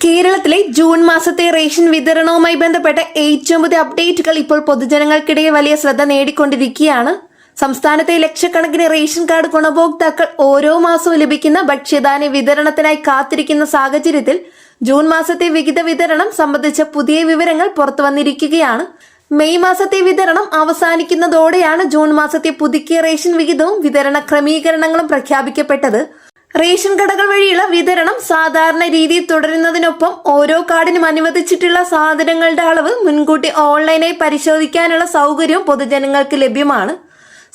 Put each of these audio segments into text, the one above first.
കേരളത്തിലെ ജൂൺ മാസത്തെ റേഷൻ വിതരണവുമായി ബന്ധപ്പെട്ട ഏറ്റവും പുതിയ അപ്ഡേറ്റുകൾ ഇപ്പോൾ പൊതുജനങ്ങൾക്കിടയിൽ വലിയ ശ്രദ്ധ നേടിക്കൊണ്ടിരിക്കുകയാണ്. സംസ്ഥാനത്തെ ലക്ഷക്കണക്കിന് റേഷൻ കാർഡ് ഗുണഭോക്താക്കൾ ഓരോ മാസവും ലഭിക്കുന്ന ഭക്ഷ്യധാന്യ വിതരണത്തിനായി കാത്തിരിക്കുന്ന സാഹചര്യത്തിൽ ജൂൺ മാസത്തെ വിഹിത വിതരണം സംബന്ധിച്ച പുതിയ വിവരങ്ങൾ പുറത്തു വന്നിരിക്കുകയാണ്. മെയ് മാസത്തെ വിതരണം അവസാനിക്കുന്നതോടെയാണ് ജൂൺ മാസത്തെ പുതുക്കിയ റേഷൻ വിഹിതവും വിതരണ ക്രമീകരണങ്ങളും പ്രഖ്യാപിക്കപ്പെട്ടത്. റേഷൻ കടകൾ വഴിയുള്ള വിതരണം സാധാരണ രീതിയിൽ തുടരുന്നതിനൊപ്പം ഓരോ കാർഡിനും അനുവദിച്ചിട്ടുള്ള സാധനങ്ങളുടെ അളവ് മുൻകൂട്ടി ഓൺലൈനായി പരിശോധിക്കാനുള്ള സൗകര്യവും പൊതുജനങ്ങൾക്ക് ലഭ്യമാണ്.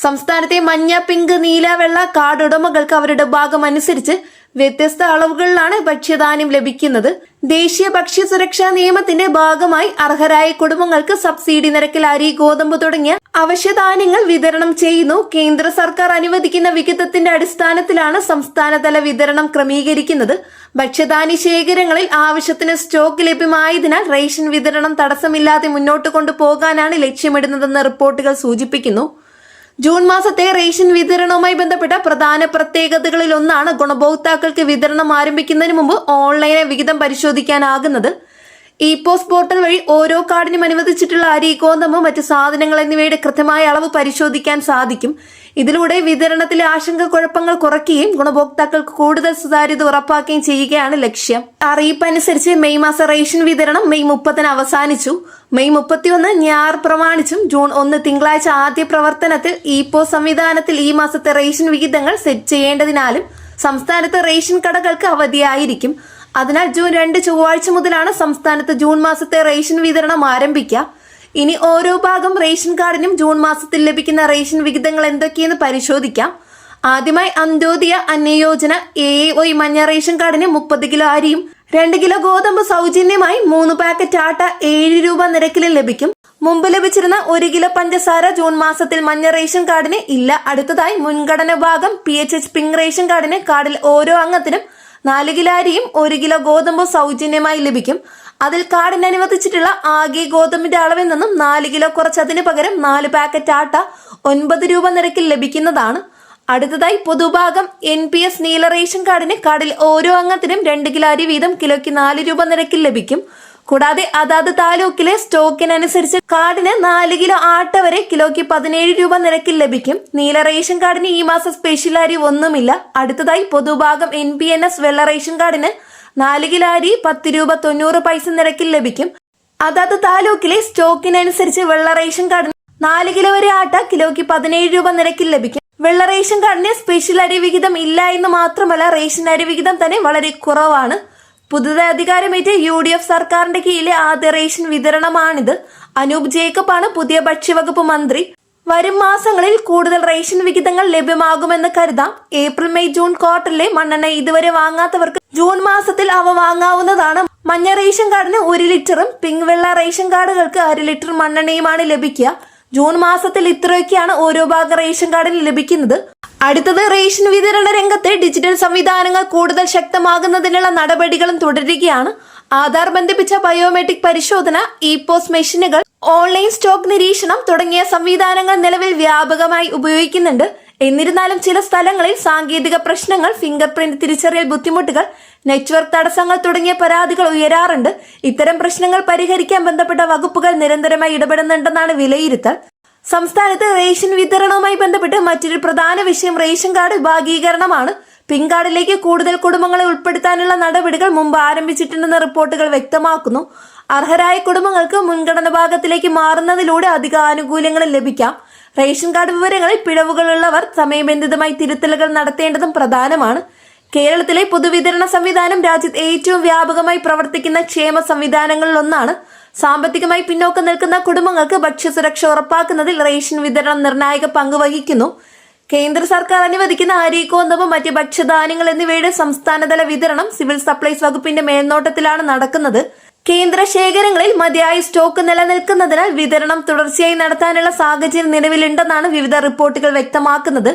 സംസ്ഥാനത്തെ മഞ്ഞ, പിങ്ക്, നീല, വെള്ള കാർഡ് ഉടമകൾക്ക് അവരുടെ ഭാഗം അനുസരിച്ച് വ്യത്യസ്ത അളവുകളിലാണ് ഭക്ഷ്യധാന്യം ലഭിക്കുന്നത്. ദേശീയ ഭക്ഷ്യ സുരക്ഷാ നിയമത്തിന്റെ ഭാഗമായി അർഹരായ കുടുംബങ്ങൾക്ക് സബ്സിഡി നിരക്കിൽ അരി, ഗോതമ്പ് തുടങ്ങിയ അവശ്യധാന്യങ്ങൾ വിതരണം ചെയ്യുന്നു. കേന്ദ്ര സർക്കാർ അനുവദിക്കുന്ന വിഹിതത്തിന്റെ അടിസ്ഥാനത്തിലാണ് സംസ്ഥാനതല വിതരണം ക്രമീകരിക്കുന്നത്. ഭക്ഷ്യധാന്യ ശേഖരങ്ങളിൽ ആവശ്യത്തിന് സ്റ്റോക്ക് ലഭ്യമായതിനാൽ റേഷൻ വിതരണം തടസ്സമില്ലാതെ മുന്നോട്ട് കൊണ്ടുപോകാനാണ് ലക്ഷ്യമിടുന്നതെന്ന് റിപ്പോർട്ടുകൾ സൂചിപ്പിക്കുന്നു. ജൂൺ മാസത്തെ റേഷൻ വിതരണവുമായി ബന്ധപ്പെട്ട പ്രധാന പ്രത്യേകതകളിൽ ഒന്നാണ് ഗുണഭോക്താക്കൾക്ക് വിതരണം ആരംഭിക്കുന്നതിന് മുമ്പ് ഓൺലൈനായി വിഹിതം പരിശോധിക്കാനാകുന്നത്. ഇപോസ് പോർട്ടൽ വഴി ഓരോ കാർഡിനും അനുവദിച്ചിട്ടുള്ള അരി, ഗോതമ്പ്, മറ്റ് സാധനങ്ങൾ എന്നിവയുടെ കൃത്യമായ അളവ് പരിശോധിക്കാൻ സാധിക്കും. ഇതിലൂടെ വിതരണത്തിലെ ആശങ്കക്കുഴപ്പങ്ങൾ കുറയ്ക്കുകയും ഗുണഭോക്താക്കൾക്ക് കൂടുതൽ സുതാര്യത ഉറപ്പാക്കുകയും ചെയ്യുകയാണ് ലക്ഷ്യം. അറിയിപ്പ് അനുസരിച്ച് മെയ് മാസ റേഷൻ വിതരണം മെയ് 30 അവസാനിച്ചു. മെയ് 31 ഞായർ പ്രമാണിച്ചും ജൂൺ 1 തിങ്കളാഴ്ച ആദ്യ പ്രവർത്തനത്തിൽ ഇപോസ് സംവിധാനത്തിൽ ഈ മാസത്തെ റേഷൻ വിഹിതങ്ങൾ സെറ്റ് ചെയ്യേണ്ടതിനാലും സംസ്ഥാനത്ത് റേഷൻ കടകൾക്ക് അവധിയായിരിക്കും. അതിനാൽ ജൂൺ 2 ചൊവ്വാഴ്ച മുതലാണ് സംസ്ഥാനത്ത് ജൂൺ മാസത്തെ റേഷൻ വിതരണം ആരംഭിക്കുക. ഇനി ഓരോ ഭാഗം റേഷൻ കാർഡിനും ജൂൺ മാസത്തിൽ ലഭിക്കുന്ന റേഷൻ വിഹിതങ്ങൾ എന്തൊക്കെയെന്ന് പരിശോധിക്കാം. ആദ്യമായി അന്ത്യോദയ അന്നയോജന AAY മഞ്ഞ റേഷൻ കാർഡിന് 30 കിലോ അരിയും 2 കിലോ ഗോതമ്പ് സൗജന്യമായി 3 പാക്കറ്റ് ആട്ട 7 രൂപ നിരക്കിലും ലഭിക്കും. മുമ്പ് ലഭിച്ചിരുന്ന 1 കിലോ പഞ്ചസാര ജൂൺ മാസത്തിൽ മഞ്ഞ റേഷൻ കാർഡിന് ഇല്ല. അടുത്തതായി മുൻഗണന ഭാഗം PHH പിങ്ക് റേഷൻ കാർഡിന് കാർഡിൽ ഓരോ അംഗത്തിനും 4 കിലോ അരിയും 1 കിലോ ഗോതമ്പും സൗജന്യമായി ലഭിക്കും. അതിൽ കാർഡിന് അനുവദിച്ചിട്ടുള്ള ആകെ ഗോതമ്പിന്റെ അളവിൽ നിന്നും 4 കിലോ കുറച്ചതിന് പകരം 4 പാക്കറ്റ് ആട്ട 9 രൂപ നിരക്കിൽ ലഭിക്കുന്നതാണ്. അടുത്തതായി പൊതുഭാഗം NPS നീല റേഷൻ കാർഡിന് കാർഡിൽ ഓരോ അംഗത്തിനും 2 കിലോ അരി വീതം കിലോയ്ക്ക് 4 രൂപ നിരക്കിൽ ലഭിക്കും. കൂടാതെ അതാത് താലൂക്കിലെ സ്റ്റോക്കിനനുസരിച്ച് കാർഡിന് 4 കിലോ ആട്ട വരെ കിലോയ്ക്ക് 17 രൂപ നിരക്കിൽ ലഭിക്കും. നീല റേഷൻ കാർഡിന് ഈ മാസം സ്പെഷ്യൽ അരി ഒന്നുമില്ല. അടുത്തതായി പൊതുഭാഗം NPNS വെള്ള റേഷൻ കാർഡിന് 4 കിലോ അരി 10 രൂപ 90 പൈസ നിരക്കിൽ ലഭിക്കും. അതാത് താലൂക്കിലെ സ്റ്റോക്കിനനുസരിച്ച് വെള്ള റേഷൻ കാർഡിന് 4 കിലോ വരെ ആട്ട കിലോയ്ക്ക് 17 രൂപ നിരക്കിൽ ലഭിക്കും. വെള്ള റേഷൻ കാർഡിന് സ്പെഷ്യൽ അരി വിഹിതം ഇല്ല എന്ന് മാത്രമല്ല റേഷൻ അരി വിഹിതം തന്നെ വളരെ കുറവാണ്. പുതുതായി അധികാരമേറ്റ UDF സർക്കാരിന്റെ കീഴിലെ ആദ്യ റേഷൻ വിതരണമാണിത്. അനൂപ് ജേക്കബ് ആണ് പുതിയ ഭക്ഷ്യവകുപ്പ് മന്ത്രി. വരും മാസങ്ങളിൽ കൂടുതൽ റേഷൻ വിഹിതങ്ങൾ ലഭ്യമാകുമെന്ന് കരുതാം. ഏപ്രിൽ, മെയ്, ജൂൺ ക്വാർട്ടറിലെ മണ്ണെണ്ണ ഇതുവരെ വാങ്ങാത്തവർക്ക് ജൂൺ മാസത്തിൽ അവ വാങ്ങാവുന്നതാണ്. മഞ്ഞ റേഷൻ കാർഡിന് 1 ലിറ്ററും പിങ്ക് വെള്ള റേഷൻ കാർഡുകൾക്ക് 1/2 ലിറ്റർ മണ്ണെണ്ണയുമാണ് ലഭിക്കുക. ജൂൺ മാസത്തിൽ ഇത്രയൊക്കെയാണ് ഓരോ ഭാഗം റേഷൻ കാർഡിന് ലഭിക്കുന്നത്. അടുത്തത് റേഷൻ വിതരണ രംഗത്തെ ഡിജിറ്റൽ സംവിധാനങ്ങൾ കൂടുതൽ ശക്തമാകുന്നതിനുള്ള നടപടികളും തുടരുകയാണ്. ആധാർ ബന്ധിപ്പിച്ച ബയോമെട്രിക് പരിശോധന, ഇപോസ് മെഷീനുകൾ, ഓൺലൈൻ സ്റ്റോക്ക് നിരീക്ഷണം തുടങ്ങിയ സംവിധാനങ്ങൾ നിലവിൽ വ്യാപകമായി ഉപയോഗിക്കുന്നുണ്ട്. എന്നിരുന്നാലും ചില സ്ഥലങ്ങളിൽ സാങ്കേതിക പ്രശ്നങ്ങൾ, ഫിംഗർ പ്രിന്റ് തിരിച്ചറിയൽ ബുദ്ധിമുട്ടുകൾ, നെറ്റ്വർക്ക് തടസ്സങ്ങൾ തുടങ്ങിയ പരാതികൾ ഉയരാറുണ്ട്. ഇത്തരം പ്രശ്നങ്ങൾ പരിഹരിക്കാൻ ബന്ധപ്പെട്ട വകുപ്പുകൾ നിരന്തരമായി ഇടപെടുന്നുണ്ടെന്നാണ് വിലയിരുത്തൽ. സംസ്ഥാനത്ത് റേഷൻ വിതരണവുമായി ബന്ധപ്പെട്ട് മറ്റൊരു പ്രധാന വിഷയം റേഷൻ കാർഡ് വിഭാഗീകരണമാണ്. പിങ്ക് കാർഡിലേക്ക് കൂടുതൽ കുടുംബങ്ങളെ ഉൾപ്പെടുത്താനുള്ള നടപടികൾ മുമ്പ് ആരംഭിച്ചിട്ടുണ്ടെന്ന് റിപ്പോർട്ടുകൾ വ്യക്തമാക്കുന്നു. അർഹരായ കുടുംബങ്ങൾക്ക് മുൻഗണന ഭാഗത്തിലേക്ക് മാറുന്നതിലൂടെ അധിക ആനുകൂല്യങ്ങൾ ലഭിക്കാം. റേഷൻ കാർഡ് വിവരങ്ങളിൽ പിഴവുകളുള്ളവർ സമയബന്ധിതമായി തിരുത്തലുകൾ നടത്തേണ്ടതും പ്രധാനമാണ്. കേരളത്തിലെ പൊതുവിതരണ സംവിധാനം രാജ്യത്ത് ഏറ്റവും വ്യാപകമായി പ്രവർത്തിക്കുന്ന ക്ഷേമ സംവിധാനങ്ങളിൽ ഒന്നാണ്. സാമ്പത്തികമായി പിന്നോക്കം നിൽക്കുന്ന കുടുംബങ്ങൾക്ക് ഭക്ഷ്യസുരക്ഷ ഉറപ്പാക്കുന്നതിൽ റേഷൻ വിതരണം നിർണായക പങ്ക് വഹിക്കുന്നു. കേന്ദ്ര സർക്കാർ അനുവദിക്കുന്ന അരി, ഗോതമ്പ്, മറ്റ് ഭക്ഷ്യധാന്യങ്ങൾ എന്നിവയുടെ സംസ്ഥാനതല വിതരണം സിവിൽ സപ്ലൈസ് വകുപ്പിന്റെ മേൽനോട്ടത്തിലാണ് നടക്കുന്നത്. കേന്ദ്ര ശേഖരങ്ങളിൽ മതിയായ സ്റ്റോക്ക് നിലനിൽക്കുന്നതിനാൽ വിതരണം തുടർച്ചയായി നടത്താനുള്ള സാഹചര്യം നിലവിലുണ്ടെന്നാണ് വിവിധ റിപ്പോർട്ടുകൾ വ്യക്തമാക്കുന്നത്.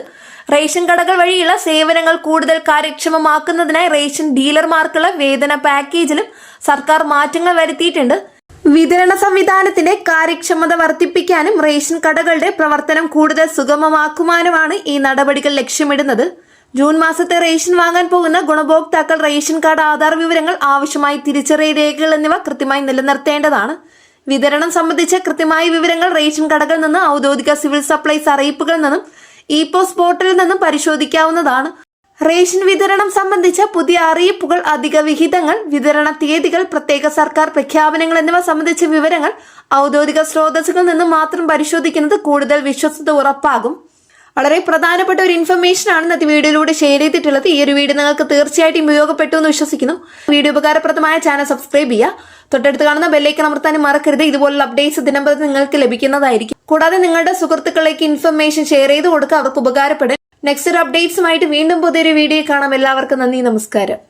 റേഷൻ കടകൾ വഴിയുള്ള സേവനങ്ങൾ കൂടുതൽ കാര്യക്ഷമമാക്കുന്നതിനായി റേഷൻ ഡീലർമാർക്കുള്ള വേതന പാക്കേജിലും സർക്കാർ മാറ്റങ്ങൾ വരുത്തിയിട്ടുണ്ട്. വിതരണ സംവിധാനത്തിന്റെ കാര്യക്ഷമത വർദ്ധിപ്പിക്കാനും റേഷൻ കടകളുടെ പ്രവർത്തനം കൂടുതൽ സുഗമമാക്കുവാനുമാണ് ഈ നടപടികൾ ലക്ഷ്യമിടുന്നത്. ജൂൺ മാസത്തെ റേഷൻ വാങ്ങാൻ പോകുന്ന ഗുണഭോക്താക്കൾ റേഷൻ കാർഡ്, ആധാർ വിവരങ്ങൾ, ആവശ്യമായ തിരിച്ചറിയൽ രേഖകൾ എന്നിവ കൃത്യമായി നിലനിർത്തേണ്ടതാണ്. വിതരണം സംബന്ധിച്ച കൃത്യമായ വിവരങ്ങൾ റേഷൻ കടകളിൽ നിന്ന്, ഔദ്യോഗിക സിവിൽ സപ്ലൈസ് അറിയിപ്പുകളിൽ നിന്നും, ഇ-പോസ്റ്റ് പോർട്ടലിൽ നിന്നും പരിശോധിക്കാവുന്നതാണ്. റേഷൻ വിതരണം സംബന്ധിച്ച പുതിയ അറിയിപ്പുകൾ, അധിക വിഹിതങ്ങൾ, വിതരണ തീയതികൾ, പ്രത്യേക സർക്കാർ പ്രഖ്യാപനങ്ങൾ എന്നിവ സംബന്ധിച്ച വിവരങ്ങൾ ഔദ്യോഗിക സ്രോതസ്സുകളിൽ നിന്ന് മാത്രം പരിശോധിക്കുന്നത് കൂടുതൽ വിശ്വസ്തത ഉറപ്പാകും. വളരെ പ്രധാനപ്പെട്ട ഒരു ഇൻഫർമേഷൻ ആണ് ഇന്നത്തെ വീഡിയോയിലൂടെ ഷെയർ ചെയ്തിട്ടുള്ളത്. ഈ ഒരു വീഡിയോ നിങ്ങൾക്ക് തീർച്ചയായിട്ടും ഉപയോഗപ്പെട്ടു എന്ന് വിശ്വസിക്കുന്നു. വീഡിയോ ഉപകാരപ്രദമായ ചാനൽ സബ്സ്ക്രൈബ് ചെയ്യുക. തൊട്ടടുത്ത് കാണുന്ന ബെല്ലൈക്കൺ അമർത്താനും മറക്കരുത്. ഇതുപോലുള്ള അപ്ഡേറ്റ്സ് ദിനംപ്രതി നിങ്ങൾക്ക് ലഭിക്കുന്നതായിരിക്കും. കൂടാതെ നിങ്ങളുടെ സുഹൃത്തുക്കളിലേക്ക് ഇൻഫർമേഷൻ ഷെയർ ചെയ്ത് കൊടുക്കുക, അവർക്ക് ഉപകാരപ്പെടും. നെക്സ്റ്റ് ഒരു അപ്ഡേറ്റ്സുമായിട്ട് വീണ്ടും പുതിയൊരു വീഡിയോ കാണാം. എല്ലാവർക്കും നന്ദി, നമസ്കാരം.